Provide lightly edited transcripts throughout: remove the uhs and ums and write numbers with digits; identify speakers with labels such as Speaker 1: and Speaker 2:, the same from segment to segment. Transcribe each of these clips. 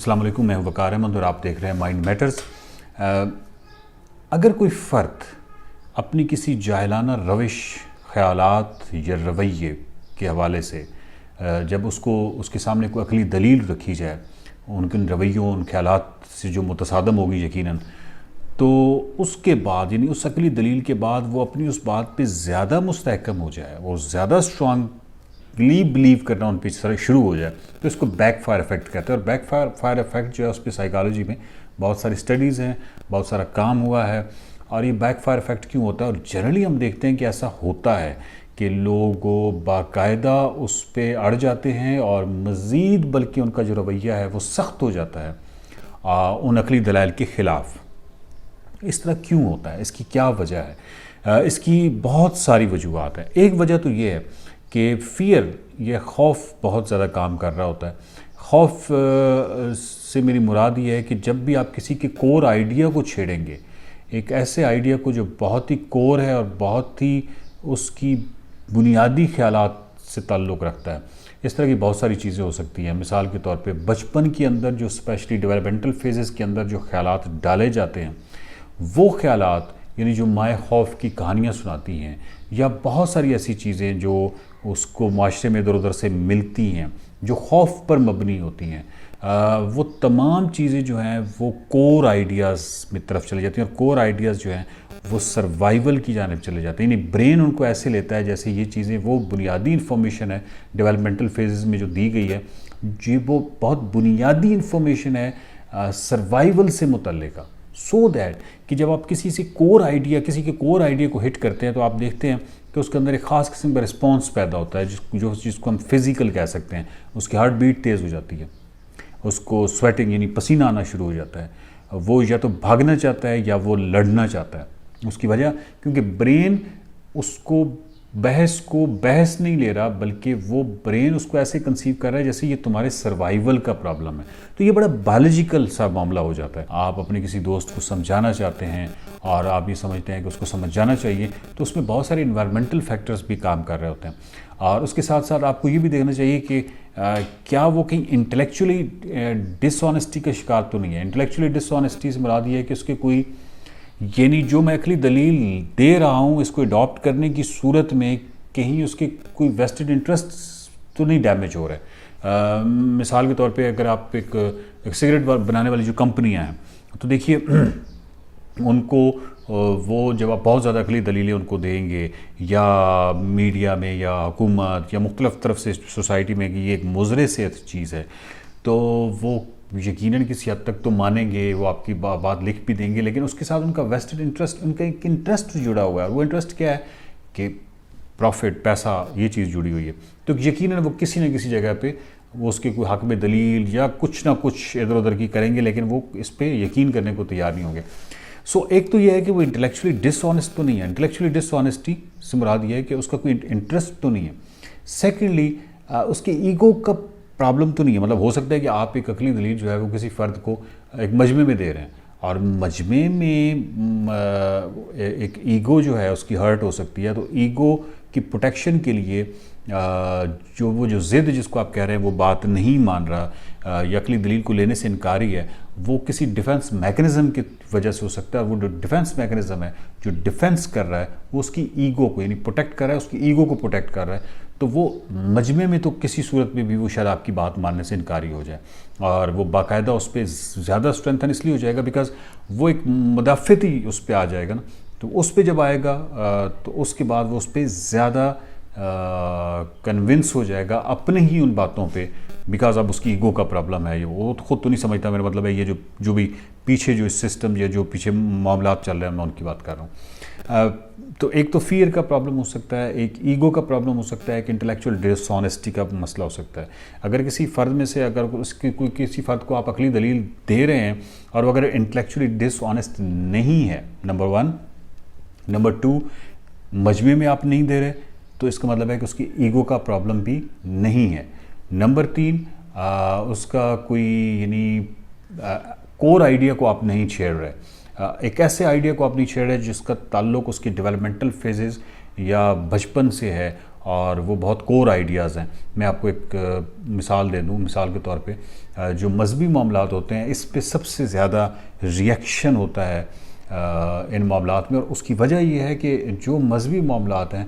Speaker 1: السلام علیکم، میں ہوں وقار احمد اور آپ دیکھ رہے ہیں مائنڈ میٹرز۔ اگر کوئی فرد اپنی کسی جاہلانہ روش، خیالات یا رویے کے حوالے سے جب اس کے سامنے کوئی عقلی دلیل رکھی جائے، ان کے رویوں، ان خیالات سے جو متصادم ہوگی یقیناً، تو اس کے بعد یعنی اس عقلی دلیل کے بعد وہ اپنی اس بات پہ زیادہ مستحکم ہو جائے، وہ زیادہ اسٹرانگلی بلیو کرنا ان پہ شروع ہو جائے، تو اس کو بیک فائر ایفیکٹ کہتے ہیں۔ اور بیک فائر ایفیکٹ جو ہے اس پہ سائیکالوجی میں بہت ساری اسٹڈیز ہیں، بہت سارا کام ہوا ہے۔ اور یہ بیک فائر ایفیکٹ کیوں ہوتا ہے؟ اور جنرلی ہم دیکھتے ہیں کہ ایسا ہوتا ہے کہ لوگ باقاعدہ اس پہ اڑ جاتے ہیں اور مزید بلکہ ان کا جو رویہ ہے وہ سخت ہو جاتا ہے ان عقلی دلائل کے خلاف۔ اس طرح کیوں ہوتا ہے؟ اس کی کیا وجہ ہے؟ اس کی بہت ساری وجوہات ہیں۔ ایک وجہ تو یہ ہے کہ فیئر، یہ خوف بہت زیادہ کام کر رہا ہوتا ہے۔ خوف سے میری مراد یہ ہے کہ جب بھی آپ کسی کے کور آئیڈیا کو چھیڑیں گے، ایک ایسے آئیڈیا کو جو بہت ہی کور ہے اور بہت ہی اس کی بنیادی خیالات سے تعلق رکھتا ہے، اس طرح کی بہت ساری چیزیں ہو سکتی ہیں۔ مثال کے طور پہ بچپن کے اندر جو اسپیشلی ڈیولپمنٹل فیزز کے اندر جو خیالات ڈالے جاتے ہیں، وہ خیالات یعنی جو مائع خوف کی کہانیاں سناتی ہیں، یا بہت ساری ایسی چیزیں جو اس کو معاشرے میں ادھر ادھر سے ملتی ہیں جو خوف پر مبنی ہوتی ہیں، وہ تمام چیزیں جو ہیں وہ کور آئیڈیاز میں طرف چلی جاتی ہیں۔ اور کور آئیڈیاز جو ہیں وہ سروائیول کی جانب چلے جاتے ہیں، یعنی برین ان کو ایسے لیتا ہے جیسے یہ چیزیں وہ بنیادی انفارمیشن ہے ڈیولپمنٹل فیزز میں جو دی گئی ہے، جی وہ بہت بنیادی انفارمیشن ہے سروائیول سے متعلقہ، سو دیٹ کہ جب آپ کسی کے کور آئیڈیا کو ہٹ کرتے ہیں تو آپ دیکھتے ہیں کہ اس کے اندر ایک خاص قسم کا رسپانس پیدا ہوتا ہے جس کو ہم فزیکل کہہ سکتے ہیں۔ اس کی ہارٹ بیٹ تیز ہو جاتی ہے، اس کو سویٹنگ یعنی پسینہ آنا شروع ہو جاتا ہے، وہ یا تو بھاگنا چاہتا ہے یا وہ لڑنا چاہتا ہے۔ اس کی وجہ کیونکہ برین اس کو بحث نہیں لے رہا، بلکہ وہ برین اس کو ایسے کنسیو کر رہا ہے جیسے یہ تمہارے سروائیول کا پرابلم ہے۔ تو یہ بڑا بایولوجیکل سا معاملہ ہو جاتا ہے۔ آپ اپنے کسی دوست کو سمجھانا چاہتے ہیں اور آپ یہ سمجھتے ہیں کہ اس کو سمجھ جانا چاہیے، تو اس میں بہت سارے انوائرمنٹل فیکٹرز بھی کام کر رہے ہوتے ہیں۔ اور اس کے ساتھ ساتھ آپ کو یہ بھی دیکھنا چاہیے کہ کیا وہ کہیں انٹلیکچولی ڈس آنیسٹی کا شکار تو نہیں ہے۔ انٹلیکچولی ڈس آنیسٹی سے مراد یہ ہے کہ اس کے کوئی یعنی جو میں عقلی دلیل دے رہا ہوں اس کو اڈاپٹ کرنے کی صورت میں کہیں اس کے کوئی ویسٹڈ انٹرسٹ تو نہیں ڈیمیج ہو رہا ہے۔ مثال کے طور پہ اگر آپ ایک سگریٹ بنانے والی جو کمپنیاں ہیں تو دیکھیے ان کو وہ جب آپ بہت زیادہ عقلی دلیلیں ان کو دیں گے، یا میڈیا میں یا حکومت یا مختلف طرف سے سوسائٹی میں کہ یہ ایک مضر صحت چیز ہے، تو وہ یقیناً کسی حد تک تو مانیں گے، وہ آپ کی بات لکھ بھی دیں گے، لیکن اس کے ساتھ ان کا ویسٹڈ انٹرسٹ، ان کا ایک انٹرسٹ جڑا ہوا ہے۔ وہ انٹرسٹ کیا ہے کہ پروفٹ، پیسہ، یہ چیز جڑی ہوئی ہے۔ تو یقیناً وہ کسی نہ کسی جگہ پہ وہ اس کے کوئی حق میں دلیل یا کچھ نہ کچھ ادھر ادھر کی کریں گے، لیکن وہ اس پہ یقین کرنے کو تیار نہیں ہوں گے۔ ایک تو یہ ہے کہ وہ انٹلیکچولی ڈس آنیسٹ تو نہیں ہے۔ انٹلیکچولی ڈس آنیسٹی سے مراد یہ ہے کہ اس کا کوئی انٹرسٹ تو نہیں ہے۔ سیکنڈلی اس کے ایگو کا پرابلم تو نہیں ہے۔ مطلب ہو سکتا ہے کہ آپ ایک عقلی دلیل جو ہے وہ کسی فرد کو ایک مجمع میں دے رہے ہیں، اور مجمع میں ایک ایگو جو ہے اس کی ہرٹ ہو سکتی ہے، تو ایگو کی پروٹیکشن کے لیے جو ضد جس کو آپ کہہ رہے ہیں وہ بات نہیں مان رہا یا عقلی دلیل کو لینے سے انکاری ہے، وہ کسی ڈیفنس میکنزم کی وجہ سے ہو سکتا ہے۔ وہ جو ڈیفنس میکنزم ہے جو ڈیفنس کر رہا ہے وہ اس کی ایگو کو یعنی پروٹیکٹ کر رہا ہے، اس کی ایگو کو پروٹیکٹ کر رہا ہے، تو وہ مجمع میں تو کسی صورت میں بھی وہ شاید آپ کی بات ماننے سے انکاری ہو جائے، اور وہ باقاعدہ اس پہ زیادہ اسٹرینتھن اس لیے ہو جائے گا بیکاز وہ ایک مدافعتی اس پہ آ جائے گا نا۔ تو اس پہ جب آئے گا تو اس کے بعد وہ اس پہ زیادہ کنونس ہو جائے گا اپنے ہی ان باتوں پہ، بیکاز اب اس کی ایگو کا پرابلم ہے۔ وہ خود تو نہیں سمجھتا، میرا مطلب ہے یہ جو بھی پیچھے جو سسٹم یا جو پیچھے معاملات چل رہے ہیں میں ان کی بات کر رہا ہوں۔ تو ایک تو فیئر کا پرابلم ہو سکتا ہے، ایک ایگو کا پرابلم ہو سکتا ہے، ایک انٹلیکچوئل ڈس آنیسٹی کا مسئلہ ہو سکتا ہے۔ اگر کسی فرد میں سے کسی فرد کو آپ عقلی دلیل دے رہے ہیں اور وہ اگر انٹلیکچولی ڈس آنیسٹ نہیں ہے، نمبر 1، نمبر 2 مجمع میں آپ نہیں دے رہے، تو اس کا مطلب ہے کہ اس کی ایگو کا پرابلم بھی نہیں ہے۔ نمبر 3 اس کا کوئی یعنی کور آئیڈیا کو آپ نہیں چھیڑ رہے، ایک ایسے آئیڈیا کو آپ نہیں چھیڑ رہے جس کا تعلق اس کی ڈیولپمنٹل فیزز یا بچپن سے ہے، اور وہ بہت کور آئیڈیاز ہیں. میں آپ کو ایک مثال دے دوں. مثال کے طور پہ جو مذہبی معاملات ہوتے ہیں اس پہ سب سے زیادہ ریئیکشن ہوتا ہے ان معاملات میں, اور اس کی وجہ یہ ہے کہ جو مذہبی معاملات ہیں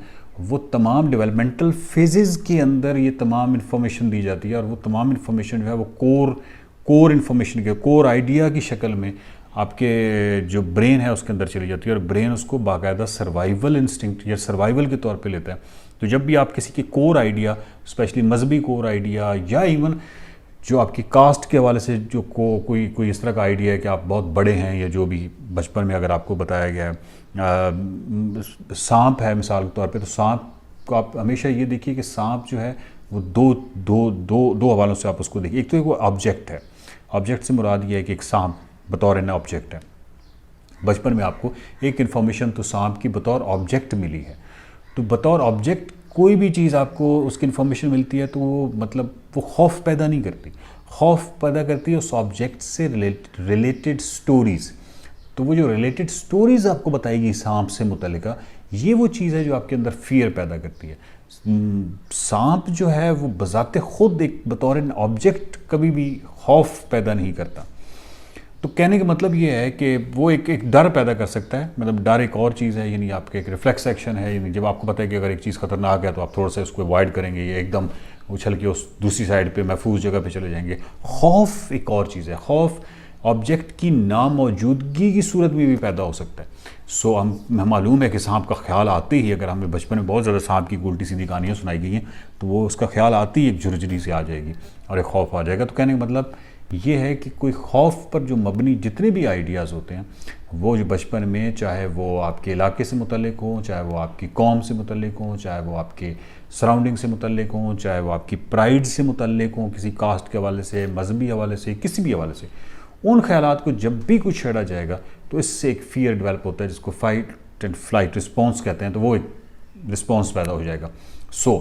Speaker 1: وہ تمام ڈیولپمنٹل فیزز کے اندر یہ تمام انفارمیشن دی جاتی ہے, اور وہ تمام انفارمیشن جو ہے وہ کور انفارمیشن کے کور آئیڈیا کی شکل میں آپ کے جو برین ہے اس کے اندر چلی جاتی ہے, اور برین اس کو باقاعدہ سروائیول انسٹنکٹ یا سروائیول کے طور پہ لیتا ہے. تو جب بھی آپ کسی کے کور آئیڈیا, اسپیشلی مذہبی کور آئیڈیا, یا ایون جو آپ کی کاسٹ کے حوالے سے جو کوئی اس طرح کا آئیڈیا ہے کہ آپ بہت بڑے ہیں, یا جو بھی بچپن میں اگر آپ کو بتایا گیا ہے, سانپ ہے مثال کے طور پہ, تو سانپ کو آپ ہمیشہ یہ دیکھیے کہ سانپ جو ہے وہ دو حوالوں سے آپ اس کو دیکھیے. ایک تو وہ آبجیکٹ ہے, آبجیکٹ سے مراد یہ ہے کہ ایک سانپ بطور آبجیکٹ ہے. بچپن میں آپ کو ایک انفارمیشن تو سانپ کی بطور آبجیکٹ ملی ہے, تو بطور آبجیکٹ کوئی بھی چیز آپ کو اس کی انفارمیشن ملتی ہے تو وہ مطلب وہ خوف پیدا نہیں کرتی, خوف پیدا کرتی ہے اس آبجیکٹ سے ریلیٹڈ سٹوریز. تو وہ جو ریلیٹڈ سٹوریز آپ کو بتائے گی سانپ سے متعلقہ, یہ وہ چیز ہے جو آپ کے اندر فیئر پیدا کرتی ہے. سانپ جو ہے وہ بذات خود ایک بطور آبجیکٹ کبھی بھی خوف پیدا نہیں کرتا. تو کہنے کا مطلب یہ ہے کہ وہ ایک ڈر پیدا کر سکتا ہے, مطلب ڈر ایک اور چیز ہے, یعنی آپ کے ایک ریفلیکس ایکشن ہے, یعنی جب آپ کو پتہ ہے کہ اگر ایک چیز خطرناک ہے تو آپ تھوڑا سا اس کو اوائڈ کریں گے, یا ایک دم اچھل کے اس دوسری سائڈ پہ محفوظ جگہ پہ چلے جائیں گے. خوف ایک اور چیز ہے, خوف آبجیکٹ کی ناموجودگی کی صورت میں بھی پیدا ہو سکتا ہے. سو ہمیں معلوم ہے کہ سانپ کا خیال آتے ہی, اگر ہمیں بچپن میں بہت زیادہ سانپ کی الٹی سیدھی کہانیاں سنائی گئی ہیں تو وہ اس کا خیال آتی ہی ایک جھرجھری سے آ جائے گی اور ایک خوف آ جائے گا. تو کہنے کا مطلب یہ ہے کہ کوئی خوف پر جو مبنی جتنے بھی آئیڈیاز ہوتے ہیں وہ جو بچپن میں, چاہے وہ آپ کے علاقے سے متعلق ہوں, چاہے وہ آپ کی قوم سے متعلق ہوں, چاہے وہ آپ کے سراؤنڈنگ سے متعلق ہوں, چاہے وہ آپ کی پرائیڈ سے متعلق ہوں, کسی کاسٹ کے حوالے سے, مذہبی حوالے سے, کسی بھی حوالے سے, ان خیالات کو جب بھی کچھ چھیڑا جائے گا تو اس سے ایک فیئر ڈیولپ ہوتا ہے جس کو فائٹ اینڈ فلائٹ رسپانس کہتے ہیں. تو وہ ایک رسپانس پیدا ہو جائے گا. سو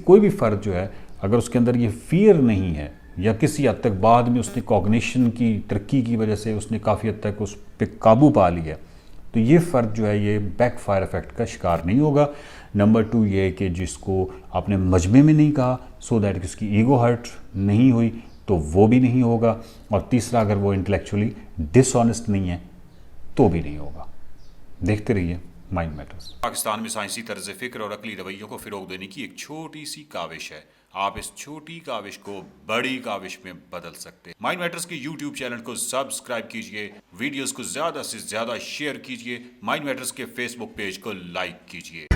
Speaker 1: کوئی بھی فرد جو ہے اگر اس کے اندر یہ فیئر نہیں ہے, یا کسی حد تک بعد میں اس نے کوگنیشن کی ترقی کی وجہ سے اس نے کافی حد تک اس پہ قابو پا لیا, تو یہ فرد جو ہے یہ بیک فائر ایفیکٹ کا شکار نہیں ہوگا. نمبر 2 یہ کہ جس کو آپ نے مجمع میں نہیں کہا سو دیٹ اس کی ایگو ہرٹ نہیں ہوئی تو وہ بھی نہیں ہوگا. اور تیسرا, اگر وہ انٹلیکچولی ڈس آنیسٹ نہیں ہے تو بھی نہیں ہوگا. دیکھتے رہیے مائنڈ میٹرز.
Speaker 2: پاکستان میں سائنسی طرز فکر اور عقلی رویوں کو فروغ دینے کی ایک چھوٹی سی کاوش ہے. آپ اس چھوٹی کاوش کو بڑی کاوش میں بدل سکتے ہیں. مائنڈ میٹرز کے یوٹیوب چینل کو سبسکرائب کیجئے, ویڈیوز کو زیادہ سے زیادہ شیئر کیجئے, مائنڈ میٹرز کے فیس بک پیج کو لائک کیجئے.